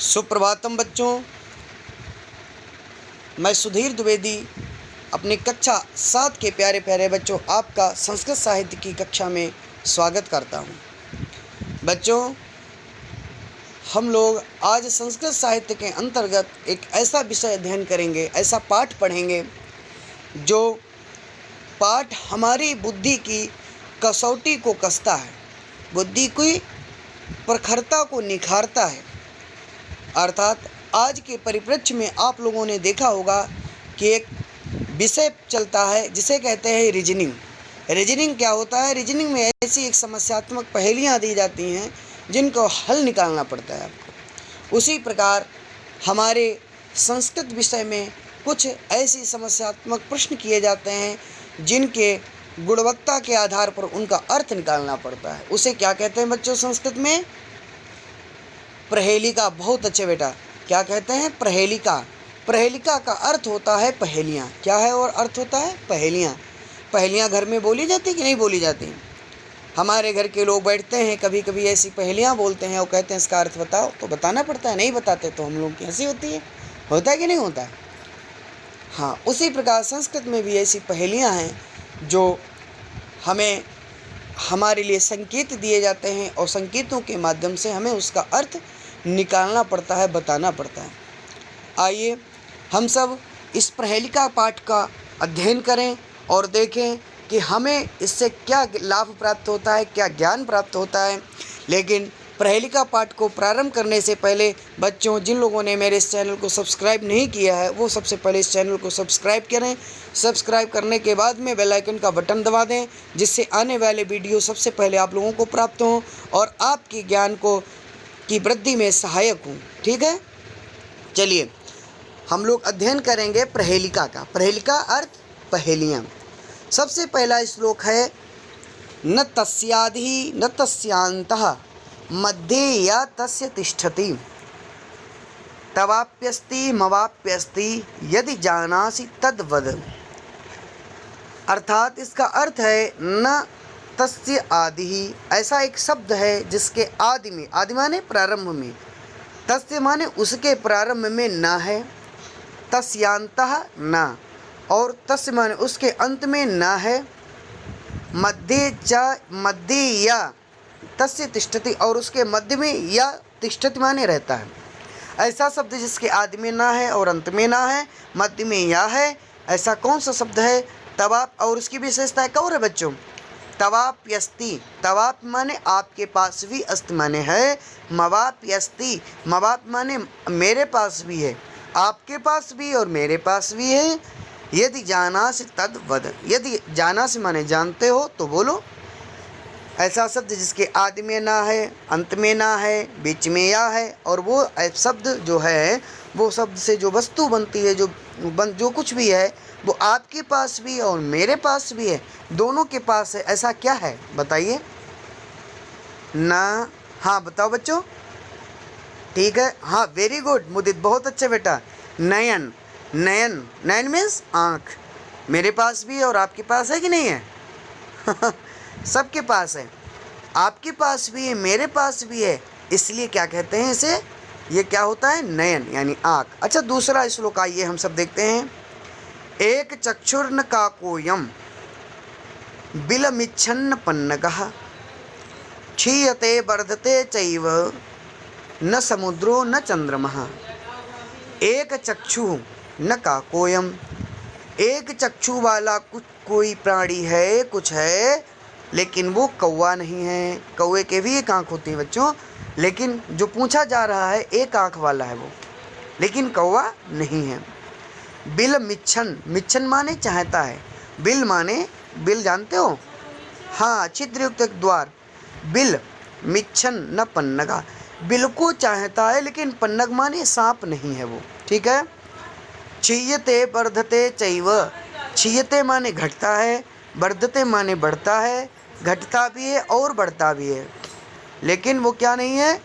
सुप्रभातम बच्चों, मैं सुधीर द्विवेदी अपनी कक्षा 7 के प्यारे प्यारे बच्चों आपका संस्कृत साहित्य की कक्षा में स्वागत करता हूं। बच्चों, हम लोग आज संस्कृत साहित्य के अंतर्गत एक ऐसा विषय अध्ययन करेंगे, ऐसा पाठ पढ़ेंगे जो पाठ हमारी बुद्धि की कसौटी को कसता है, बुद्धि की प्रखरता को निखारता है। अर्थात आज के परिप्रेक्ष्य में आप लोगों ने देखा होगा कि एक विषय चलता है जिसे कहते हैं रीजनिंग। रीजनिंग क्या होता है? रीजनिंग में ऐसी एक समस्यात्मक पहेलियाँ दी जाती हैं जिनको हल निकालना पड़ता है आपको। उसी प्रकार हमारे संस्कृत विषय में कुछ ऐसी समस्यात्मक प्रश्न किए जाते हैं जिनके गुणवत्ता के आधार पर उनका अर्थ निकालना पड़ता है। उसे क्या कहते हैं बच्चों संस्कृत में? प्रहेलिका। बहुत अच्छे बेटा, क्या कहते हैं? प्रहेलिका। प्रहेलिका का अर्थ होता है पहेलियाँ। क्या है और अर्थ होता है? पहेलियाँ। पहेलियाँ घर में बोली जाती कि नहीं बोली जाती? हमारे घर के लोग बैठते हैं, कभी कभी ऐसी पहेलियाँ बोलते हैं और कहते हैं इसका अर्थ बताओ, तो बताना पड़ता है। नहीं बताते तो हम लोग की हंसी होती है। होता है कि नहीं होता? हाँ, उसी प्रकार संस्कृत में भी ऐसी पहेलियाँ हैं जो हमें हमारे लिए संकेत दिए जाते हैं और संकेतों के माध्यम से हमें उसका अर्थ निकालना पड़ता है, बताना पड़ता है। आइए हम सब इस प्रहेलिका पाठ का अध्ययन करें और देखें कि हमें इससे क्या लाभ प्राप्त होता है, क्या ज्ञान प्राप्त होता है। लेकिन प्रहेलिका पाठ को प्रारंभ करने से पहले बच्चों, जिन लोगों ने मेरे इस चैनल को सब्सक्राइब नहीं किया है वो सबसे पहले इस चैनल को सब्सक्राइब करें। सब्सक्राइब करने के बाद में बेल आइकन का बटन दबा दें, जिससे आने वाले वीडियो सबसे पहले आप लोगों को प्राप्त हों और आपके ज्ञान की वृद्धि में सहायक हूँ। ठीक है, चलिए हम लोग अध्ययन करेंगे प्रहेलिका का। प्रहेलिका अर्थ पहेलियाँ। सबसे पहला श्लोक है न तस्याधि न तस्यांतः मध्ये या तस्य तिष्ठति तवाप्यस्ति मवाप्यस्ति यदि जानासि तद्वद। अर्थात इसका अर्थ है न तस्य आदि, ऐसा एक शब्द है जिसके आदि में, आदि माने प्रारंभ में, तस्य माने उसके प्रारंभ में न है, तस्यांतः न, और तस्य माने उसके अंत में न है, मध्य या तस्य तिष्ठति, और उसके मध्य में या तिष्ठति माने रहता है। ऐसा शब्द जिसके आदि में ना है और अंत में ना है, मध्य में या है, ऐसा कौन सा शब्द है? तवाप। और उसकी विशेषता कौन है बच्चों? तवाप्यस्ति। तवाप माने आपके पास भी, अस्ति माने है, मवाप्यस्ति, मवाप माने मेरे पास भी है, आपके पास भी और मेरे पास भी है। यदि जानासि तद्वद। यदि जानासि माने जानते हो तो बोलो। ऐसा शब्द जिसके आदि में ना है, अंत में ना है, बीच में या है, और वो शब्द जो है, वो शब्द से जो वस्तु बनती है, जो कुछ भी है, वो आपके पास भी और मेरे पास भी है, दोनों के पास है। ऐसा क्या है बताइए ना? हाँ बताओ बच्चों। ठीक है, हाँ वेरी गुड मुदित, बहुत अच्छे बेटा। नयन। नयन, नयन मीन्स आँख। मेरे पास भी है और आपके पास है कि नहीं है? सबके पास है, आपके पास भी है, मेरे पास भी है, इसलिए क्या कहते हैं इसे? ये क्या होता है? नयन यानी आँख। अच्छा, दूसरा श्लोक आइए हम सब देखते हैं। एक चक्षुर्न काकोयम बिलमिच्छन्न पन्नगः क्षीयते वर्धते चैव न समुद्रो न चंद्रमः। एक चक्षु न काकोयम, एक चक्षु वाला कोई प्राणी है, कुछ है, लेकिन वो कौवा नहीं है। कौवे के भी एक आँख होती है बच्चों, लेकिन जो पूछा जा रहा है एक आँख वाला है वो, लेकिन कौवा नहीं है। बिल मिच्छन, मिच्छन माने चाहता है, बिल माने, बिल जानते हो? हाँ, छिद्रयुक्त द्वार। बिल मिच्छन न पन्नगा, बिल को चाहता है लेकिन पन्नग माने सांप नहीं है वो। ठीक है। क्षीयते वर्धते चैव, क्षीयते माने घटता है, वर्धते माने बढ़ता है, घटता भी है और बढ़ता भी है, लेकिन वो क्या नहीं है?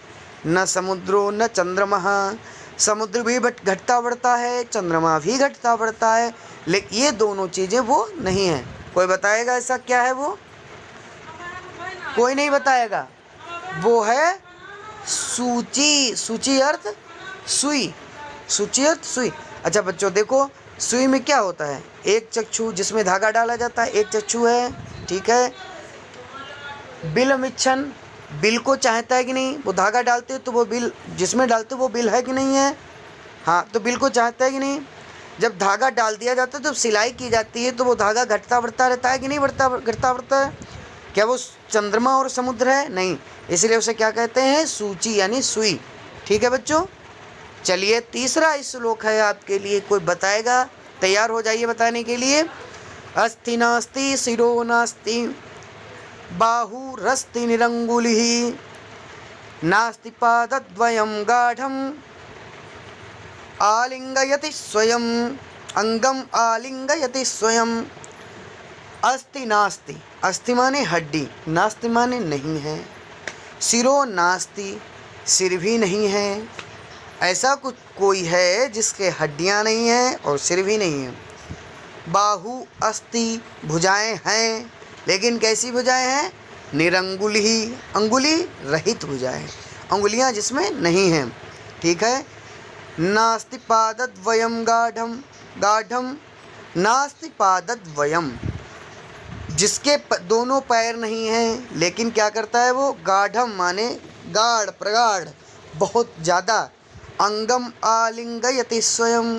न समुद्रो न चंद्रमा। समुद्र भी घटता बढ़ता है, चंद्रमा भी घटता बढ़ता है, लेकिन ये दोनों चीज़ें वो नहीं है। कोई बताएगा ऐसा क्या है वो? कोई नहीं बताएगा। वो है सूची। सूची अर्थ सुई, सूची अर्थ सुई। अच्छा बच्चों देखो, सुई में क्या होता है, एक चक्षु जिसमें धागा डाला जाता है, एक चक्षु है, ठीक है। बिल मिच्छन, बिल को चाहता है कि नहीं, वो धागा डालते हो तो वो बिल जिसमें डालते हो वो बिल है कि नहीं है, हाँ, तो बिल को चाहता है कि नहीं। जब धागा डाल दिया जाता है तो सिलाई की जाती है तो वो धागा घटता बढ़ता रहता है कि नहीं, बढ़ता घटता बढ़ता है। क्या वो चंद्रमा और समुद्र है, नहीं, इसलिए उसे क्या कहते हैं, सूची यानी सुई। ठीक है बच्चों, चलिए तीसरा श्लोक है आपके लिए, कोई बताएगा, तैयार हो जाइए बताने के लिए। अस्ति नास्ति शिरो नास्ति बाहुरस्ति निरंगुलिः नास्ति पादद्वयं गाढम् आलिंगयति स्वयं अंगम आलिंगयति स्वयं। अस्ति नास्ति, अस्ति माने हड्डी, नास्ति माने नहीं है, सिरो नास्ति, सिर भी नहीं है। ऐसा कुछ कोई है जिसके हड्डियां नहीं हैं और सिर भी नहीं है। बाहु अस्ति, भुजाएं हैं, लेकिन कैसी भुजाएं हैं, निरंगुल ही, अंगुली रहित भुजाएं, अंगुलियां जिसमें नहीं हैं। ठीक है। नास्ति पादद्वयम गाढ़म, गाढ़म नास्ति पादद्वयम, जिसके दोनों पैर नहीं हैं लेकिन क्या करता है वो, गाढ़म माने गाढ़, प्रगाढ़, बहुत ज़्यादा। अंगम आलिंगयति स्वयं,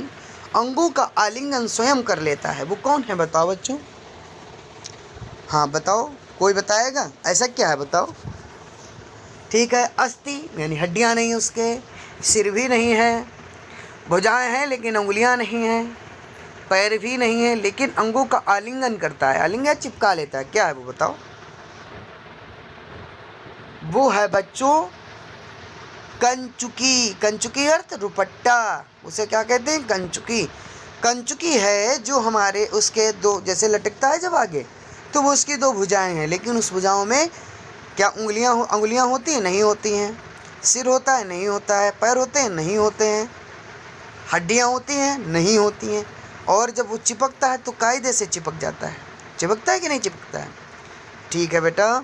अंगों का आलिंगन स्वयं कर लेता है। वो कौन है बताओ बच्चों, हाँ बताओ, कोई बताएगा, ऐसा क्या है बताओ। ठीक है। अस्ति यानी हड्डियाँ नहीं उसके, सिर भी नहीं है, भुजाएं हैं लेकिन उंगलियां नहीं हैं, पैर भी नहीं है लेकिन अंगों का आलिंगन करता है, आलिंगन चिपका लेता है। क्या है वो बताओ। वो है बच्चों कंचुकी। कंचुकी अर्थ रुपट्टा, उसे क्या कहते हैं, कंचुकी। कंचुकी है जो हमारे उसके दो जैसे लटकता है जब आगे, तो वो उसकी दो भुजाएं हैं, लेकिन उस भुजाओं में क्या उंगलियां होती हैं, नहीं होती हैं। सिर होता है, नहीं होता है। पैर होते हैं, नहीं होते हैं। हड्डियां होती हैं, नहीं होती हैं। और जब वो चिपकता है तो कायदे से चिपक जाता है। चिपकता है कि नहीं चिपकता है। ठीक है बेटा।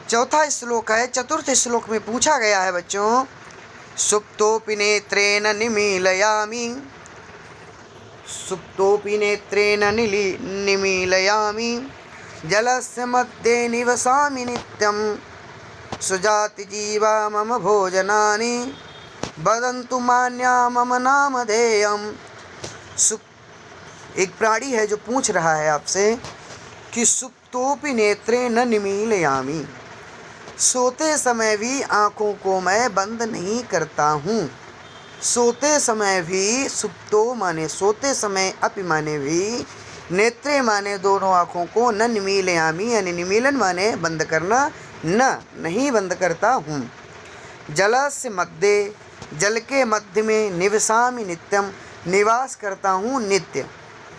चौथा श्लोक है, चतुर्थ श्लोक में पूछा गया है बच्चों, सुप्तोपि नेत्रेण निमीलयामि, सुप्तोपि नेत्रेण निमीलयामि जलस्य मध्ये निवसामि नित्यं सुजाति जीवा मम भोजनानि वदन्तु मान्या मम नामधेयम्। एक प्राणी है जो पूछ रहा है आपसे कि सुप्तोपि नेत्रे न निमीलयामि, सोते समय भी आँखों को मैं बंद नहीं करता हूँ। सोते समय भी, सुप्तो माने सोते समय, अपि माने भी, नेत्रे माने दोनों आँखों को, न निमीलयामि यानी निमीलन माने बंद करना, न नहीं बंद करता हूँ। जलस्य मध्ये, जल के मध्य में, निवसामि नित्यम निवास करता हूँ नित्य,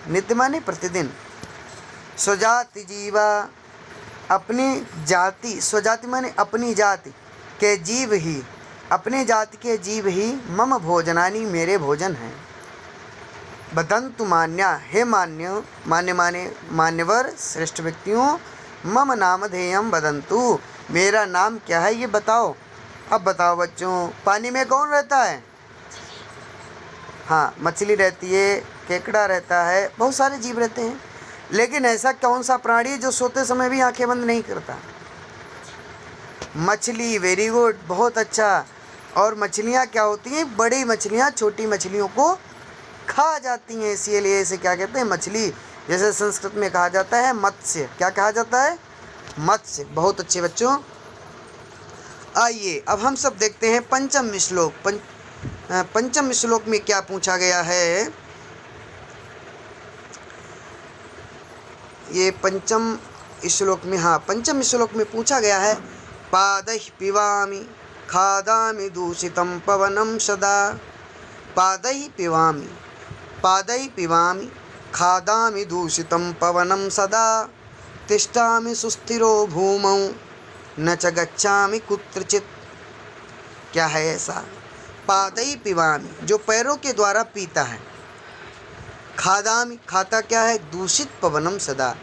नित्य माने प्रतिदिन। स्वजाति जीवा, अपनी जाति, स्वजाति माने अपनी जाति के जीव ही, अपने जाति के जीव ही, मम भोजनानि मेरे भोजन हैं। वदन्तु मान्या, हे मान्य, मान्य माने मान्यवर श्रेष्ठ व्यक्तियों, मम नामधेयम वदन्तु, मेरा नाम क्या है ये बताओ। अब बताओ बच्चों, पानी में कौन रहता है, हाँ मछली रहती है, केकड़ा रहता है, बहुत सारे जीव रहते हैं, लेकिन ऐसा कौन सा प्राणी जो सोते समय भी आंखें बंद नहीं करता। मछली, वेरी गुड, बहुत अच्छा। और मछलियाँ क्या होती हैं, बड़ी मछलियाँ छोटी मछलियों को खा जाती हैं, इसीलिए इसे क्या कहते हैं, मछली। जैसे संस्कृत में कहा जाता है मत्स्य, क्या कहा जाता है, मत्स्य। बहुत अच्छे बच्चों। आइए अब हम सब देखते हैं पंचम श्लोक। पंचम श्लोक में क्या पूछा गया है। ये पंचम श्लोक में, हाँ पंचम श्लोक में पूछा गया है, पादैः पिबामि खादामि दूषितं पवनं सदा। पादैः पिबामि, पादैः पिबामि खादामि दूषितं पवनं सदा। तिष्ठामि सुस्थिरो भूमौ न च गच्छामि कुत्रचित्। क्या है ऐसा, पादैः पिबामि, जो पैरों के द्वारा पीता है। खादामि, खाता क्या है, दूषित पवनम सदा,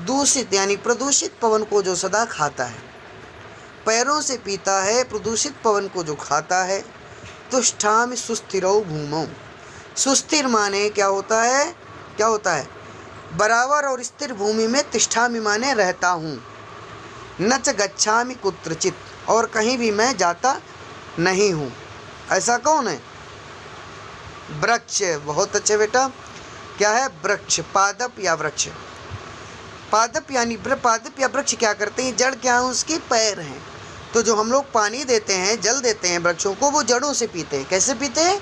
दूषित यानी प्रदूषित पवन को जो सदा खाता है। पैरों से पीता है प्रदूषित पवन को जो खाता है। तुष्ठामि सुस्थिरौ भूमौ। सुस्थिर माने क्या होता है, क्या होता है? बराबर और स्थिर भूमि में तिष्ठामि माने रहता हूँ। न च गच्छामि कुत्रचित, और कहीं भी मैं जाता नहीं हूँ। ऐसा कौन है? वृक्ष। बहुत अच्छे बेटा, क्या है? वृक्ष, पादप या वृक्ष। पादप यानी पादप या वृक्ष क्या करते हैं? जड़ क्या है उसकी? पैर हैं। तो जो हम लोग पानी देते हैं, जल देते हैं वृक्षों को, वो जड़ों से पीते हैं। कैसे पीते हैं?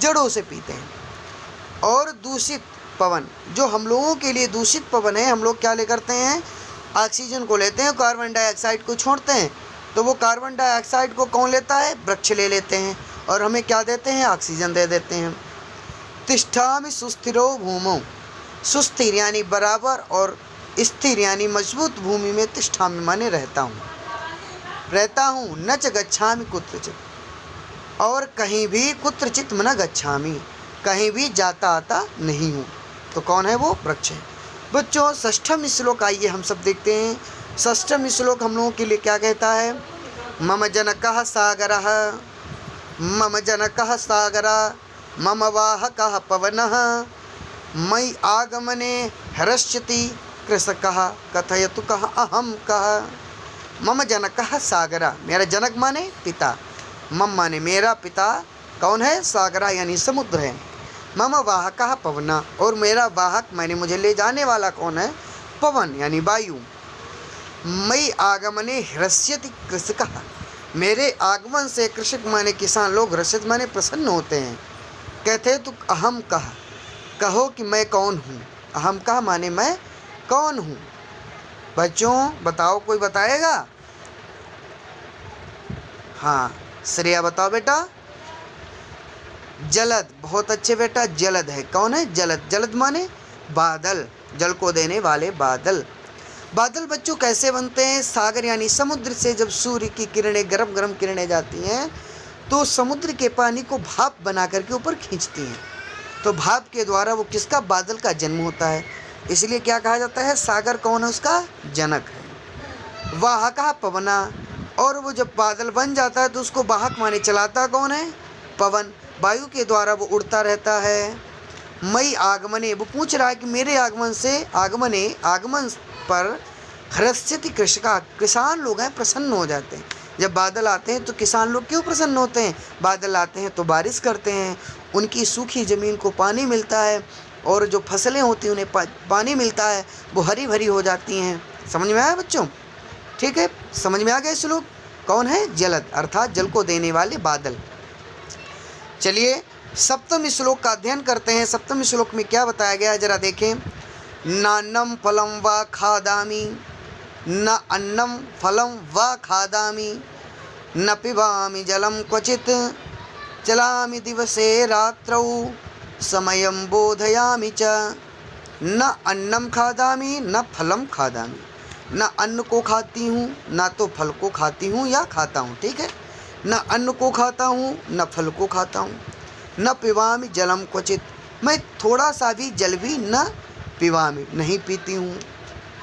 जड़ों से पीते हैं। और दूषित पवन, जो हम लोगों के लिए दूषित पवन है, हम लोग क्या ले करते हैं? ऑक्सीजन को लेते हैं, कार्बन डाइऑक्साइड को छोड़ते हैं। तो वो कार्बन डाइऑक्साइड को कौन लेता है? वृक्ष ले लेते हैं, और हमें क्या देते हैं? ऑक्सीजन दे देते हैं। तिष्ठामि सुस्थिरो भूमौ। सुस्थिर यानी बराबर, और स्थिर यानी मजबूत भूमि में तिष्ठामि माने रहता हूँ, रहता हूँ। न च गच्छामि कुत्रचित, और कहीं भी, कुत्रचित मना गच्छामि, कहीं भी जाता आता नहीं हूँ। तो कौन है वो? वृक्ष है। बच्चों, षष्ठम श्लोक आइए हम सब देखते हैं। षष्ठम श्लोक हम लोगों के लिए क्या कहता है? मम जनकः सागरः, मम जनकः सागरः, मम वाहकः पवनः, मयि आगमने हृष्यति कृषकः, कथयतु कः अहं कः। मम जनकः सागरः, मेरा जनक माने पिता, मम माने मेरा पिता, कौन है? सागरा यानी समुद्र है। मम वाहकः पवनः, और मेरा वाहक माने मुझे ले जाने वाला कौन है? पवन यानी वायु। मयि आगमने हृष्यति कृषकः, मेरे आगमन से कृषक माने किसान लोग, हर्षित माने प्रसन्न होते हैं। कहते तो अहम कह, कहो कि मैं कौन हूँ। अहम कह माने मैं कौन हूँ। बच्चों बताओ, कोई बताएगा? हाँ, श्रेया बताओ बेटा। जलद। बहुत अच्छे बेटा, जलद है। कौन है? जलद। जलद माने बादल, जल को देने वाले बादल। बादल बच्चों कैसे बनते हैं? सागर यानी समुद्र से जब सूर्य की किरणें, गरम गरम किरणें जाती हैं, तो समुद्र के पानी को भाप बना करके ऊपर खींचती हैं। तो भाप के द्वारा वो किसका? बादल का जन्म होता है। इसलिए क्या कहा जाता है? सागर कौन है? उसका जनक है। वाहकः पवना, और वो जब बादल बन जाता है तो उसको वाहक माने चलाता कौन है? पवन। वायु के द्वारा वो उड़ता रहता है। मई आगमने, वो पूछ रहा है कि मेरे आगमन से, आगमने आगमन पर हृष्यति कृषका, किसान लोग हैं प्रसन्न हो जाते हैं। जब बादल आते हैं तो किसान लोग क्यों प्रसन्न होते हैं? बादल आते हैं तो बारिश करते हैं, उनकी सूखी ज़मीन को पानी मिलता है, और जो फसलें होती हैं उन्हें पानी मिलता है, वो हरी भरी हो जाती हैं। समझ में आया बच्चों? ठीक है, समझ में आ गया श्लोक? कौन है? जलद, अर्थात जल को देने वाले बादल। चलिए सप्तम श्लोक का अध्ययन करते हैं। सप्तम श्लोक में क्या बताया गया है जरा देखें। नान्नम फलम वा खादामि, न अन्नम फलम वा खादामि, न पिबामि जलम क्वचित्, चलामि दिवसे रात्रौ, समयं बोधयामि च। न अन्नम खादामि न फलम खादामि, न अन्न को खाती हूँ, ना तो फल को खाती हूँ या खाता हूँ। ठीक है, न अन्न को खाता हूँ न फल को खाता हूँ। न पिबामि जलम क्वचित, मैं थोड़ा सा भी जल भी न पिबामि, नहीं पीती हूँ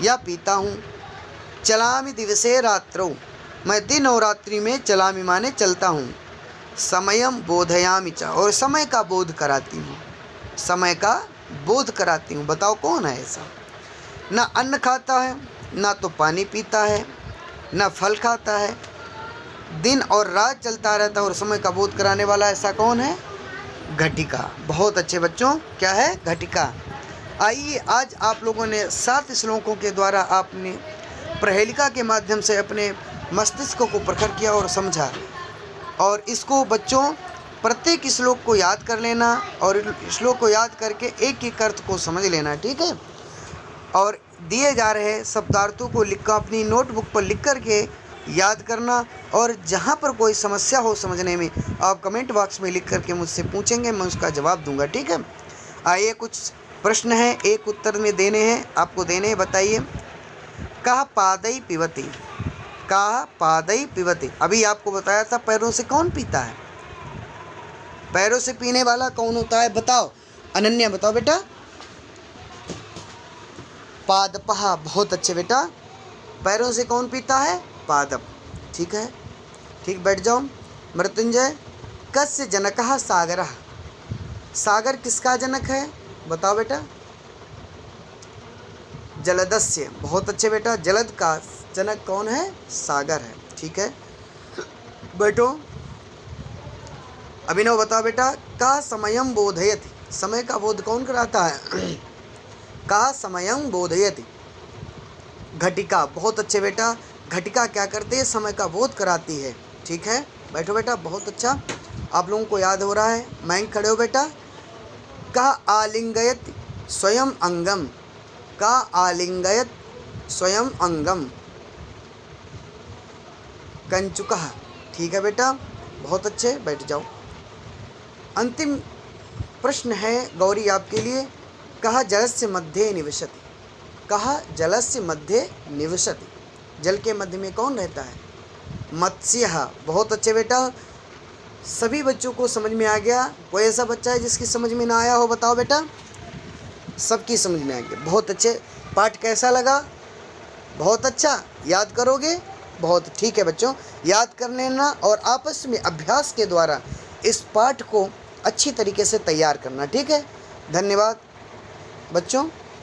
या पीता हूँ। चलामि दिवसे रात्रौ, मैं दिन और रात्रि में, चलामि माने चलता हूँ। समयम बोधयामि च, और समय का बोध कराती हूँ, समय का बोध कराती हूँ। बताओ कौन है ऐसा? न अन्न खाता है, ना तो पानी पीता है, न फल खाता है, दिन और रात चलता रहता है और समय का बोध कराने वाला ऐसा कौन है? घटिका। बहुत अच्छे बच्चों, क्या है? घटिका। आइए आज आप लोगों ने 7 श्लोकों के द्वारा आपने प्रहेलिका के माध्यम से अपने मस्तिष्क को प्रखर किया और समझा, और इसको बच्चों प्रत्येक श्लोक को याद कर लेना, और श्लोक को याद करके एक एक अर्थ को समझ लेना। ठीक है, और दिए जा रहे शब्दार्थों को लिख कर अपनी नोटबुक पर लिख करके याद करना, और जहाँ पर कोई समस्या हो समझने में आप कमेंट बॉक्स में लिख करके मुझसे पूछेंगे, मैं उसका जवाब दूंगा। ठीक है, आइए कुछ प्रश्न हैं, एक उत्तर में देने हैं, आपको देने हैं। बताइए। कहा पादई पिबती, कहा पादई पिबती। अभी आपको बताया था पैरों से कौन पीता है? पैरों से पीने वाला कौन होता है? बताओ अनन्या, बताओ बेटा। पादपः। बहुत अच्छे बेटा, पैरों से कौन पीता है? पादप। ठीक है, ठीक, बैठ जाओ। मृत्युंजय, कस्य जनकः सागरः, सागर किसका जनक है, बताओ बेटा। जलदस्य, बहुत अच्छे बेटा, जलद का जनक कौन है, सागर है, ठीक है, बैठो। अभिनव, बताओ बेटा, का समयम बोधयति, समय का बोध कौन कराता है, का समयम बोधयति, घटिका, बहुत अच्छे बेटा, घटिका क्या करती है, समय का बोध कराती है, ठीक है, बैठो बेटा, बहुत अच्छा, आप लोगों को याद हो रहा है। मैं खड़े हो बेटा। का आलिंगयत स्वयं अंगम, का आलिंगयत स्वयं अंगम, कंचुकः, ठीक है बेटा, बहुत अच्छे, बैठ जाओ। अंतिम प्रश्न है गौरी आपके लिए, कः जलस्य मध्ये निवसति, कः जलस्य मध्ये निवसति, जल के मध्य में कौन रहता है, मत्स्यः, बहुत अच्छे बेटा, सभी बच्चों को समझ में आ गया। कोई ऐसा बच्चा है जिसकी समझ में ना आया हो, बताओ बेटा। सबकी समझ में आ गया, बहुत अच्छे। पाठ कैसा लगा, बहुत अच्छा, याद करोगे, बहुत ठीक है बच्चों, याद कर लेना और आपस में अभ्यास के द्वारा इस पाठ को अच्छी तरीके से तैयार करना, ठीक है। धन्यवाद बच्चों।